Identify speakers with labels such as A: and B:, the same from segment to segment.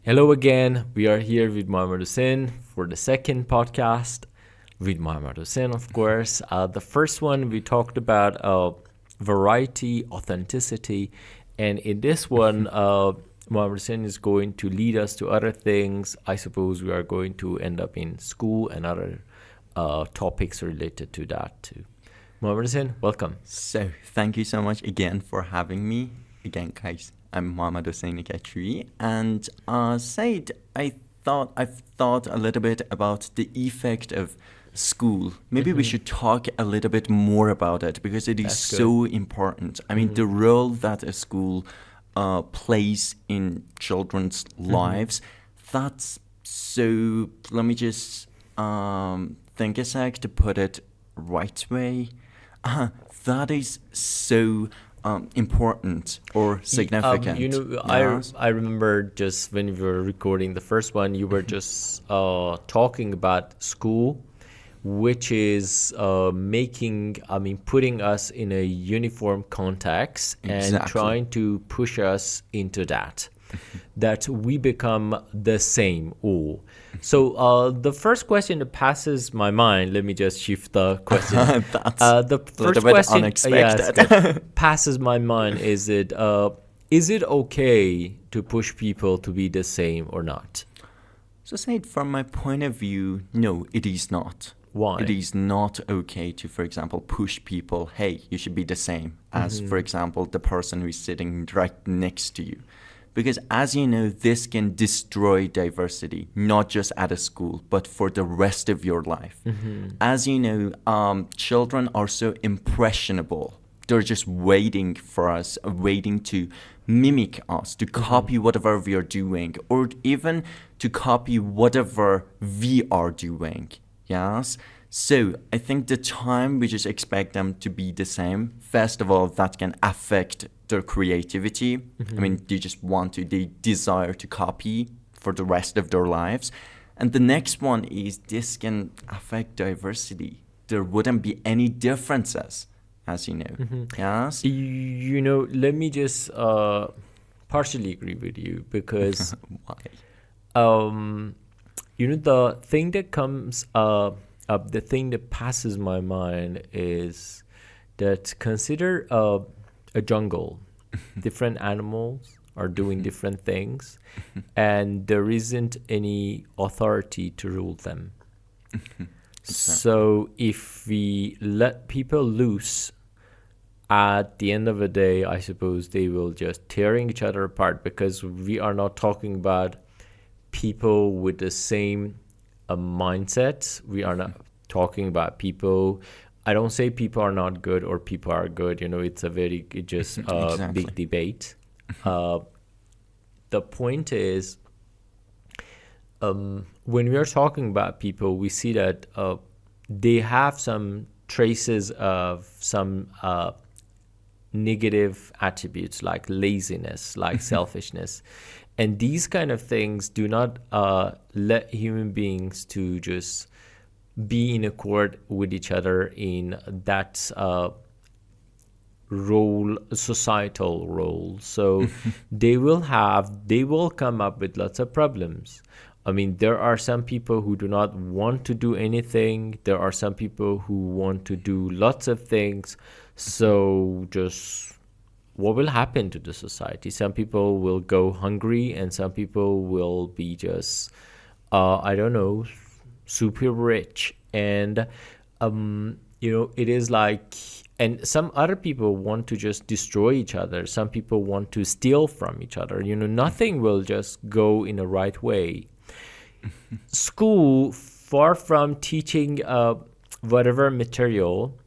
A: Hello again. We are here with Muhammad Hussein for the second podcast with Muhammad Hussein, of course. The first one we talked about variety, authenticity, and in this one, Muhammad Hussein is going to lead us to other things. I suppose we are going to end up in school and other topics related to that too. Muhammad Hussein, welcome.
B: So, thank you so much again for having me. Again, guys, I'm Muhammad Hussein and Said, I've thought a little bit about the effect of school. Maybe we should talk a little bit more about it because it is
A: That's
B: so important. I mean, the role that a school plays in children's lives, that's so, let me just think a sec to put it right way. That is so important or significant. Yes?
A: I remember just when we were recording the first one, you were just talking about school, which is putting us in a uniform context and
B: Exactly.
A: trying to push us into that we become the same all. So the first question that passes my mind, let me just shift the question.
B: That's
A: The
B: a
A: first
B: little bit
A: question
B: unexpected.
A: passes my mind is it okay to push people to be the same or not?
B: So, Said, from my point of view, no, it is not.
A: Why?
B: It is not okay to, for example, push people, hey, you should be the same as, for example, the person who's sitting right next to you. Because as you know, this can destroy diversity, not just at a school, but for the rest of your life. As you know, children are so impressionable. They're just waiting for us, waiting to mimic us, to copy whatever we are doing, or even to copy whatever we are doing. Yes? So I think the time we just expect them to be the same, first of all, that can affect their creativity. I mean, they desire to copy for the rest of their lives. And the next one is this can affect diversity. There wouldn't be any differences, as you know. Yes?
A: Let me just partially agree with you because
B: Why?
A: the thing that comes up, the thing that passes my mind is that consider a jungle. Different animals are doing different things, and there isn't any authority to rule them. So if we let people loose, at the end of the day, I suppose they will just tearing each other apart because we are not talking about people with the same mindset. We are not talking about people. I don't say people are not good or people are good. It's a very
B: Exactly.
A: big debate. The point is, when we are talking about people, we see that they have some traces of some negative attributes like laziness, like selfishness. And these kind of things do not let human beings to just be in accord with each other in that societal role. So they will come up with lots of problems. I mean, there are some people who do not want to do anything. There are some people who want to do lots of things. So just what will happen to the society? Some people will go hungry and some people will be just, I don't know, super rich. And, it is like, and some other people want to just destroy each other. Some people want to steal from each other. Nothing will just go in the right way. School, far from teaching whatever material,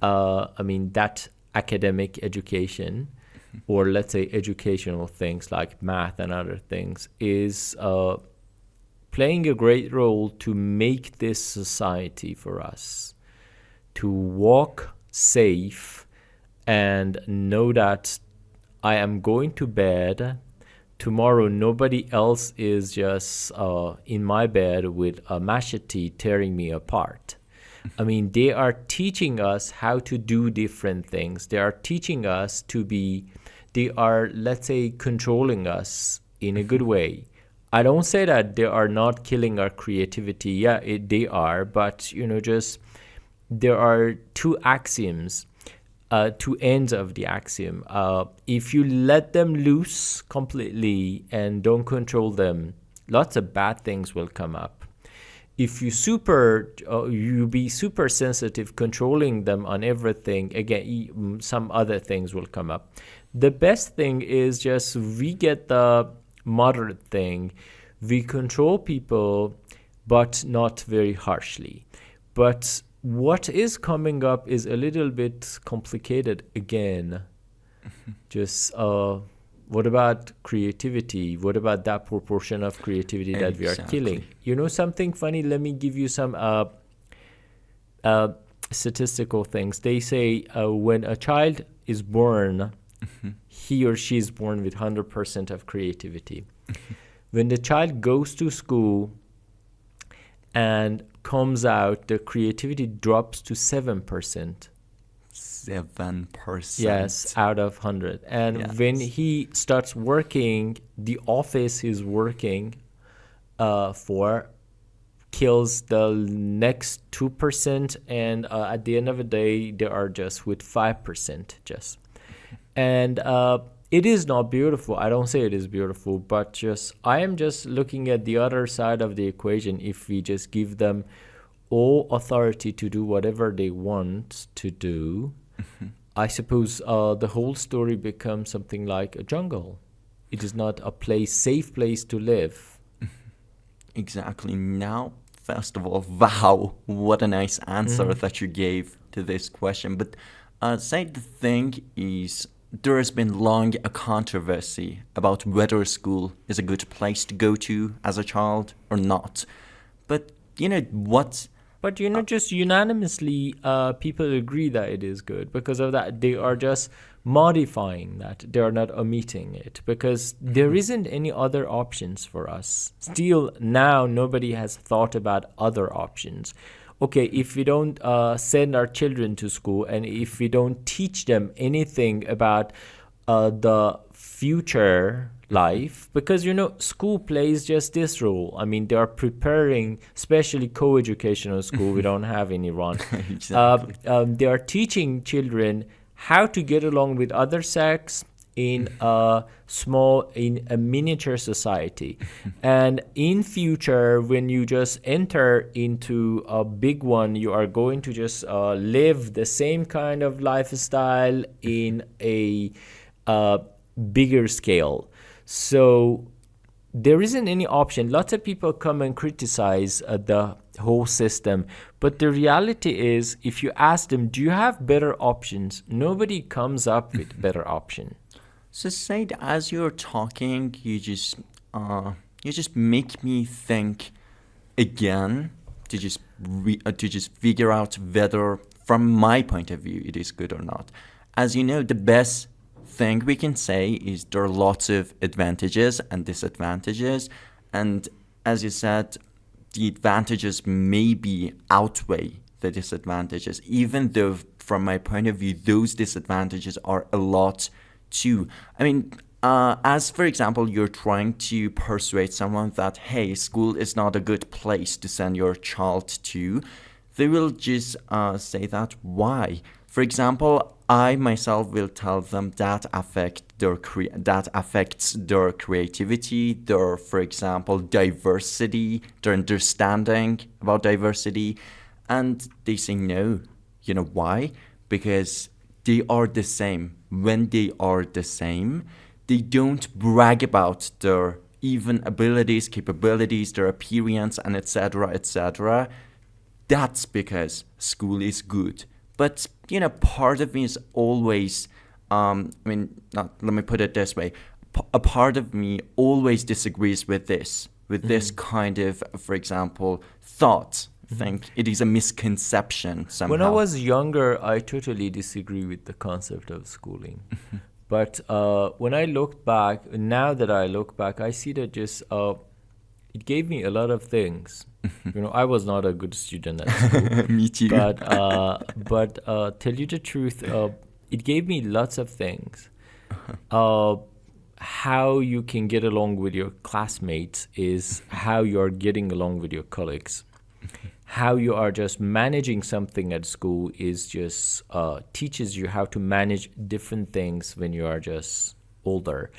A: that academic education, or let's say educational things like math and other things, is playing a great role to make this society for us to walk safe and know that I am going to bed tomorrow. Nobody else is just in my bed with a machete tearing me apart. I mean, they are teaching us how to do different things. They are teaching us to be, they are, let's say, controlling us in a good way. I don't say that they are not killing our creativity. Yeah, they are, but just there are two axioms, two ends of the axiom. If you let them loose completely and don't control them, lots of bad things will come up. If you be super sensitive, controlling them on everything, again, some other things will come up. The best thing is just we get the moderate thing. We control people, but not very harshly. But what is coming up is a little bit complicated again. Just what about creativity? What about that proportion of creativity that we are killing? Something funny? Let me give you some statistical things. They say when a child is born, he or she is born with 100% of creativity. When the child goes to school and comes out, the creativity drops to 7%.
B: 7%.
A: Yes, out of 100. And when he starts working, the office he's working for kills the next 2%, and at the end of the day, they are just with 5% just. And it is not beautiful. I don't say it is beautiful, but I am just looking at the other side of the equation. If we just give them all authority to do whatever they want to do, I suppose the whole story becomes something like a jungle. It is not a safe place to live.
B: Exactly. Now, first of all, wow, what a nice answer that you gave to this question. But say the thing is, there has been long a controversy about whether school is a good place to go to as a child or not. But what?
A: But just unanimously, people agree that it is good. Because of that, they are just modifying that. They are not omitting it because there isn't any other options for us. Still, now nobody has thought about other options. Okay, if we don't send our children to school and if we don't teach them anything about the future life, because school plays just this role. I mean, they are preparing, especially co-educational school. We don't have any run.
B: Exactly.
A: They are teaching children how to get along with other sex in a miniature society. And in future, when you just enter into a big one, you are going to just live the same kind of lifestyle in a bigger scale. So there isn't any option. Lots of people come and criticize the whole system, but the reality is, if you ask them, do you have better options? Nobody comes up with better option.
B: So Said, as you're talking, you just make me think again to just figure out whether, from my point of view, it is good or not. As you know, the best thing we can say is there are lots of advantages and disadvantages, and as you said, the advantages maybe outweigh the disadvantages, even though from my point of view those disadvantages are a lot too. I mean, as for example, you're trying to persuade someone that, hey, school is not a good place to send your child to, they will just say that. Why? For example, I myself will tell them that affects their creativity, their, for example, diversity, their understanding about diversity, and they say no. You know why? Because they are the same. When they are the same, they don't brag about their even abilities, capabilities, their appearance, and etc., etc. That's because school is good. But, part of me is always, let me put it this way. A part of me always disagrees with this kind of, for example, thought. I think it is a misconception somehow.
A: When I was younger, I totally disagree with the concept of schooling. But when I looked back, now that I look back, I see that just it gave me a lot of things. I was not a good student at school.
B: Me too.
A: But tell you the truth, it gave me lots of things. how you can get along with your classmates is how you are getting along with your colleagues. How you are just managing something at school is just teaches you how to manage different things when you are just older.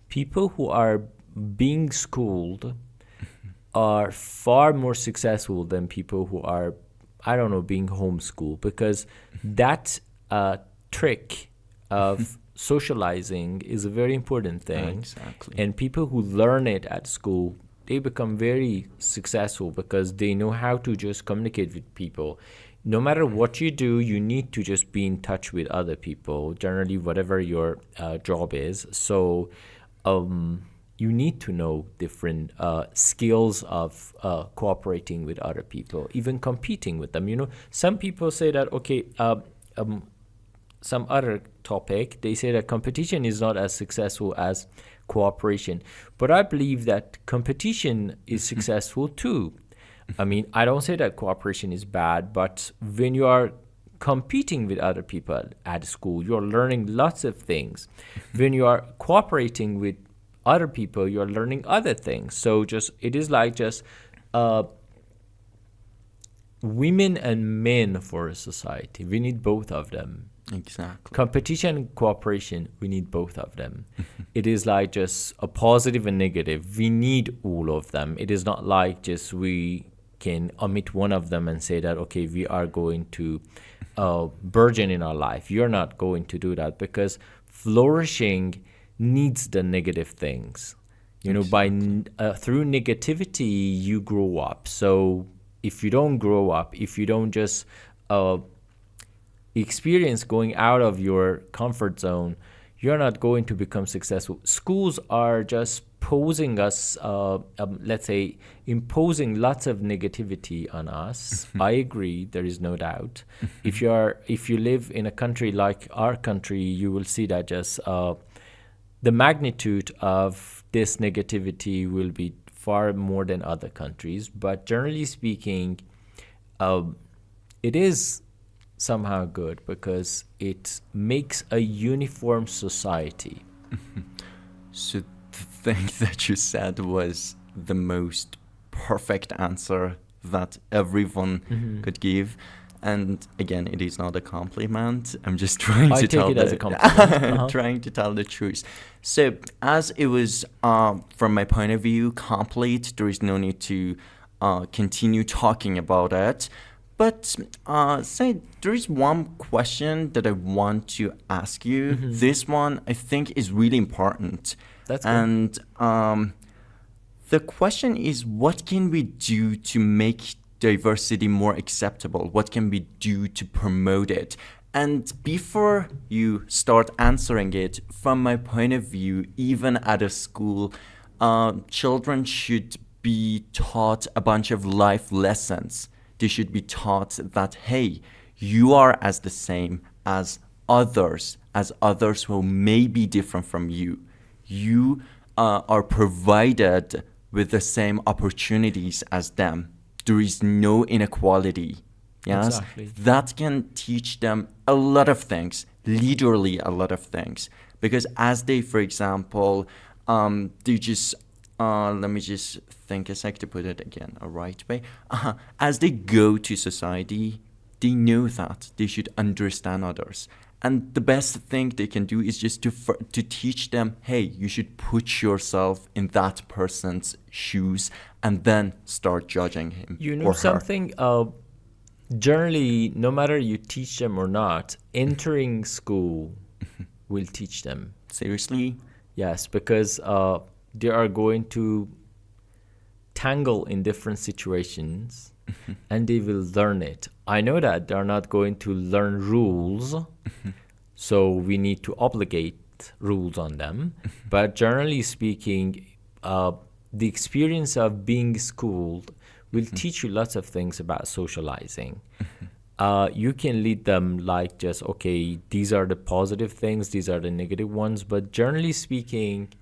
A: People who are being schooled are far more successful than people who are, I don't know, being homeschooled, because that trick of socializing is a very important thing.
B: Exactly.
A: And people who learn it at school, they become very successful because they know how to just communicate with people. No matter what you do, you need to just be in touch with other people, generally whatever your job is. So you need to know different skills of cooperating with other people, even competing with them. You know, some people say that, okay, some other topic, they say that competition is not as successful as cooperation. But I believe that competition is successful too. I mean, I don't say that cooperation is bad, but when you are competing with other people at school, you're learning lots of things. When you are cooperating with other people, you're learning other things. So just it is like just women and men for a society. We need both of them.
B: Exactly.
A: Competition and cooperation, we need both of them. It is like just a positive and negative. We need all of them. It is not like just we can omit one of them and say that, okay, we are going to burgeon in our life. You're not going to do that, because flourishing needs the negative things. You know, by through negativity, you grow up. So if you don't grow up, if you don't just experience going out of your comfort zone, you're not going to become successful. Schools are just posing us, let's say, imposing lots of negativity on us. I agree, there is no doubt. If you live in a country like our country, you will see that just the magnitude of this negativity will be far more than other countries. But generally speaking, it is somehow good because it makes a uniform society.
B: So the thing that you said was the most perfect answer that everyone could give. And again, it is not a compliment. I'm just trying to tell
A: it as a compliment.
B: trying to tell the truth. So as it was, from my point of view, complete, there is no need to continue talking about it. But say there is one question that I want to ask you. This one I think is really important.
A: That's good.
B: And the question is, what can we do to make diversity more acceptable? What can we do to promote it? And before you start answering it, from my point of view, even at a school, children should be taught a bunch of life lessons. They should be taught that, hey, you are as the same as others who may be different from you. You are provided with the same opportunities as them. There is no inequality. Yes?
A: Exactly.
B: That can teach them a lot of things, literally a lot of things. Because as they, for example, they just, let me just think a sec to put it again a right way. As they go to society, they know that they should understand others. And the best thing they can do is just to teach them, hey, you should put yourself in that person's shoes and then start judging him.
A: You know
B: or her.
A: something? Generally, no matter you teach them or not, entering school will teach them.
B: Seriously?
A: Yes, because they are going to tangle in different situations and they will learn it. I know that they're not going to learn rules, so we need to obligate rules on them. But generally speaking, the experience of being schooled will teach you lots of things about socializing. You can lead them like just, okay, these are the positive things, these are the negative ones. But generally speaking,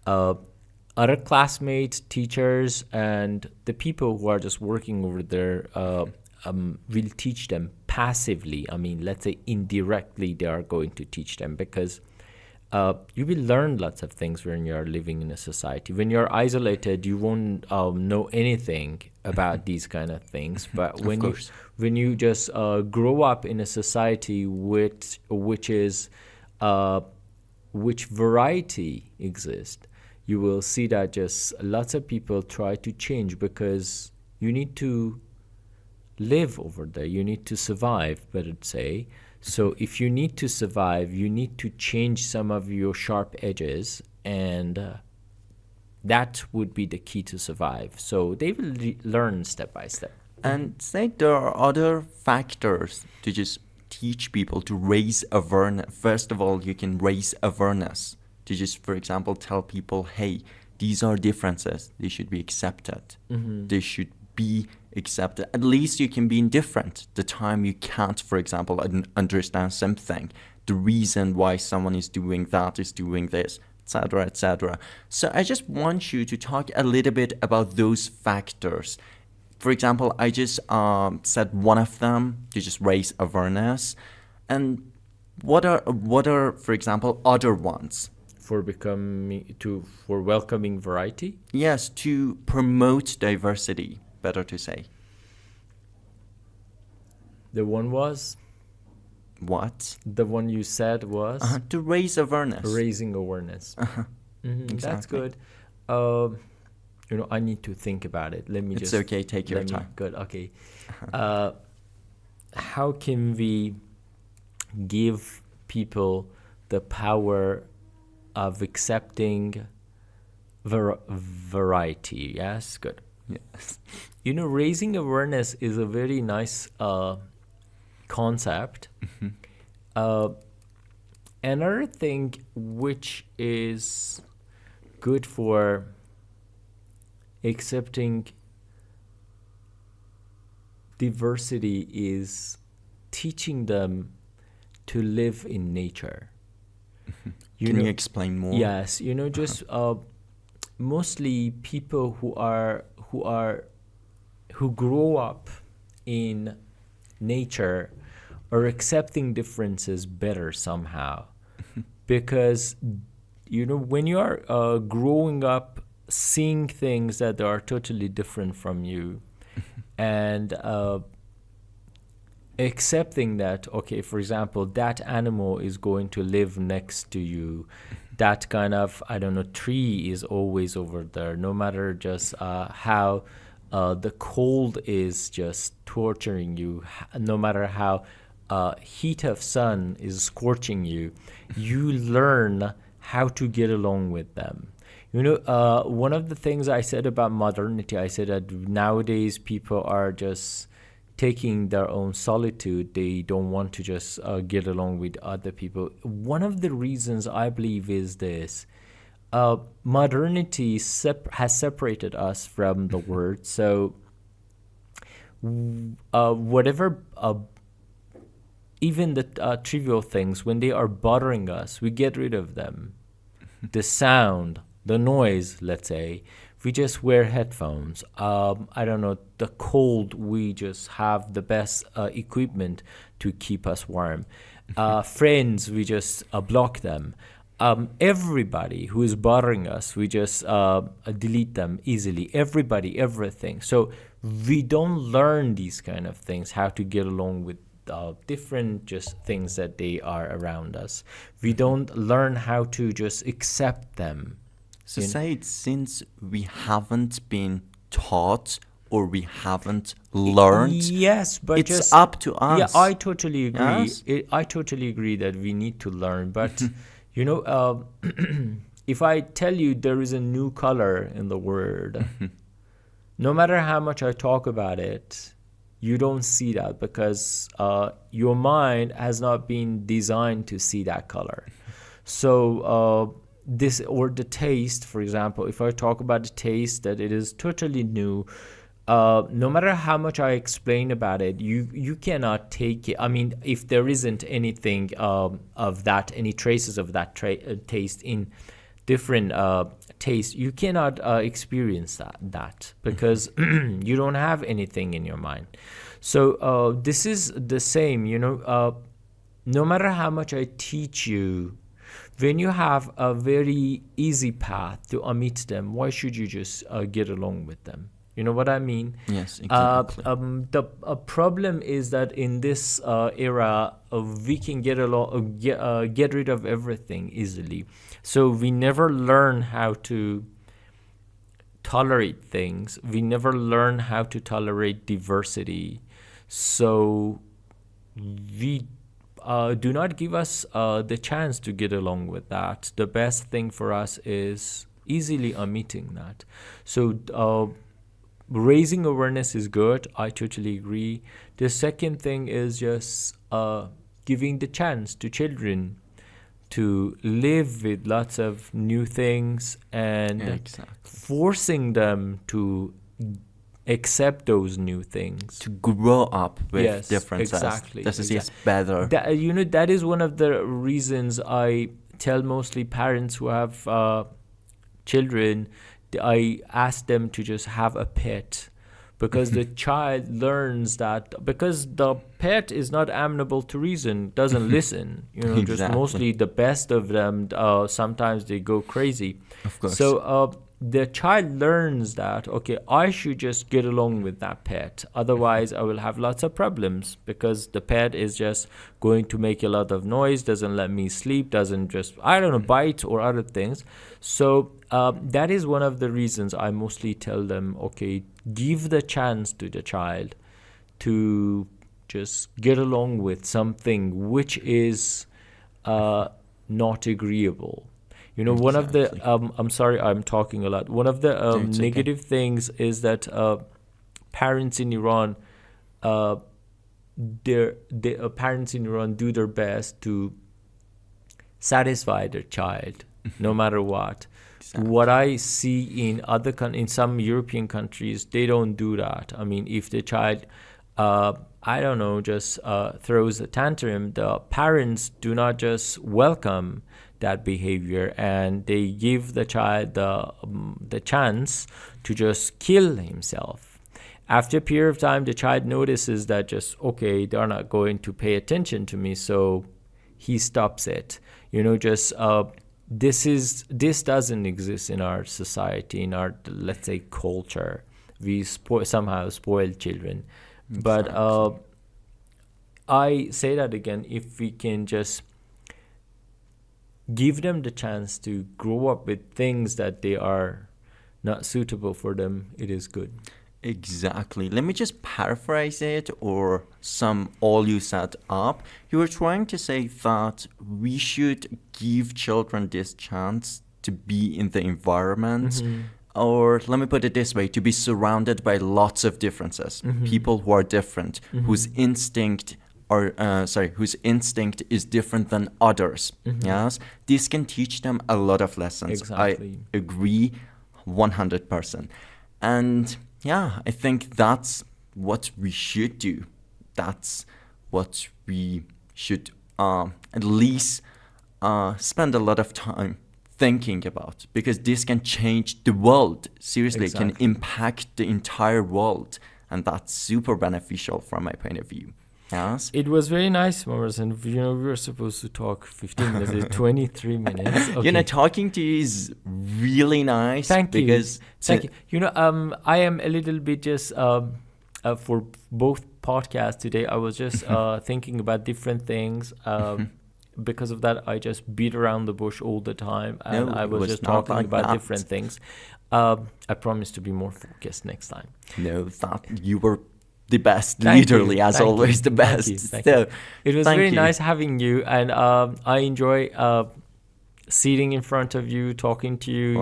A: other classmates, teachers, and the people who are just working over there will teach them passively. I mean, let's say indirectly, they are going to teach them because you will learn lots of things when you're living in a society. When you're isolated, you won't know anything about these kind of things. But
B: Of course.
A: when you just grow up in a society which variety exists, you will see that just lots of people try to change because you need to live over there. You need to survive, better to say. So if you need to survive, you need to change some of your sharp edges, and that would be the key to survive. So they will learn step by step.
B: And say there are other factors to just teach people to raise awareness. First of all, you can raise awareness to just, for example, tell people, hey, these are differences. They should be accepted. They should be accepted. At least you can be indifferent the time you can't, for example, understand something, the reason why someone is doing that, is doing this, etc., etc. So I just want you to talk a little bit about those factors. For example, I just said one of them to just raise awareness. And what are, for example, other ones?
A: For welcoming variety?
B: Yes, to promote diversity, better to say.
A: The one was?
B: What?
A: The one you said was?
B: To raise awareness.
A: Raising awareness.
B: Exactly.
A: That's good. I need to think about it.
B: It's okay, take your time.
A: Good, okay. How can we give people the power of accepting variety? Yes, good.
B: Yes.
A: Raising awareness is a very nice concept. Another thing which is good for accepting diversity is teaching them to live in nature.
B: Can you explain more?
A: Yes, just mostly people who grow up in nature are accepting differences better somehow. Because when you are growing up seeing things that are totally different from you, and accepting that, okay, for example, that animal is going to live next to you, that kind of, tree is always over there, no matter just how the cold is just torturing you, no matter how heat of sun is scorching you, you learn how to get along with them. One of the things I said about modernity, I said that nowadays people are just taking their own solitude. They don't want to just get along with other people. One of the reasons I believe is this. Modernity has separated us from the world. So whatever, even the trivial things, when they are bothering us, we get rid of them. The sound, the noise, let's say, we just wear headphones. The cold, we just have the best equipment to keep us warm. Friends, we just block them. Everybody who is bothering us, we just delete them easily. Everybody, everything. So we don't learn these kind of things, how to get along with different just things that they are around us. We don't learn how to just accept them.
B: So say it, since we haven't been taught or we haven't learned,
A: yes, but
B: it's
A: just
B: up to us.
A: Yeah, I totally agree.
B: Yes?
A: I totally agree that we need to learn. But if I tell you there is a new color in the world, no matter how much I talk about it, you don't see that because your mind has not been designed to see that color. So this, or the taste, for example, if I talk about the taste, that it is totally new, no matter how much I explain about it, you cannot take it. I mean, if there isn't anything of that, any traces of that taste in different taste, you cannot experience that because you don't have anything in your mind. So this is the same, no matter how much I teach you, when you have a very easy path to omit them, why should you just get along with them? You know what I mean?
B: Yes, exactly.
A: The problem is that in this era, we can get rid of everything easily. So we never learn how to tolerate things. We never learn how to tolerate diversity. So we do not give us the chance to get along with that. The best thing for us is easily omitting that. So raising awareness is good. I totally agree. The second thing is just giving the chance to children to live with lots of new things and forcing them to accept those new things,
B: to grow up with differences.
A: Exactly.
B: This is better.
A: That is one of the reasons I tell mostly parents who have children, I ask them to just have a pet, because the child learns that, because the pet is not amenable to reason, doesn't listen, just mostly the best of them, sometimes they go crazy.
B: Of course.
A: So the child learns that, okay, I should just get along with that pet, otherwise I will have lots of problems, because the pet is just going to make a lot of noise, doesn't let me sleep, doesn't just, I don't know, bite or other things. So that is one of the reasons I mostly tell them, okay, give the chance to the child to just get along with something which is not agreeable. One of the I'm sorry, I'm talking a lot. One of the negative things is that parents in Iran, parents in Iran do their best to satisfy their child, no matter what. Exactly. What I see in some European countries, they don't do that. I mean, if the child, I don't know, just throws a tantrum, the parents do not just welcome that behavior, and they give the child the chance to just kill himself. After a period of time, the child notices that just, okay, they're not going to pay attention to me, so he stops it. This doesn't exist in our society, in our, let's say, culture. We somehow spoil children. Exactly. But I say that again, if we can just give them the chance to grow up with things that they are not suitable for them, it is good.
B: Exactly. Let me just paraphrase it, or sum all you set up. You were trying to say that we should give children this chance to be in the environment, or let me put it this way, to be surrounded by lots of differences, people who are different, whose instinct is different than others. Yes, this can teach them a lot of lessons. Exactly. I agree 100%. And yeah, I think that's what we should do. That's what we should at least spend a lot of time thinking about, because this can change the world. Seriously, exactly. It can impact the entire world, and that's super beneficial from my point of view. Yes.
A: It was very nice, Morris, and we were supposed to talk 15 minutes, it's 23 minutes. Okay.
B: Talking to you is really nice.
A: Thank you. Thank you. I am a little bit just for both podcasts today, I was just thinking about different things. Because of that, I just beat around the bush all the time, and I was just talking about different things. I promise to be more focused next time.
B: No, you were the best, literally, as always, the best.
A: Thank you. It was very nice having you, and I enjoy sitting in front of you, talking to you.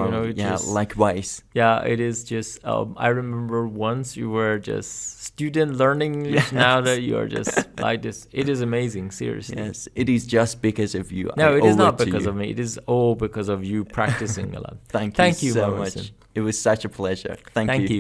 B: Likewise.
A: Yeah, it is just. I remember once you were just student learning English. Yes. Now that you are just like this, it is amazing. Seriously.
B: Yes, it is just because of you.
A: No, it is not because of me. It is all because of you practicing a lot.
B: Thank you so much. It was such a pleasure. Thank you.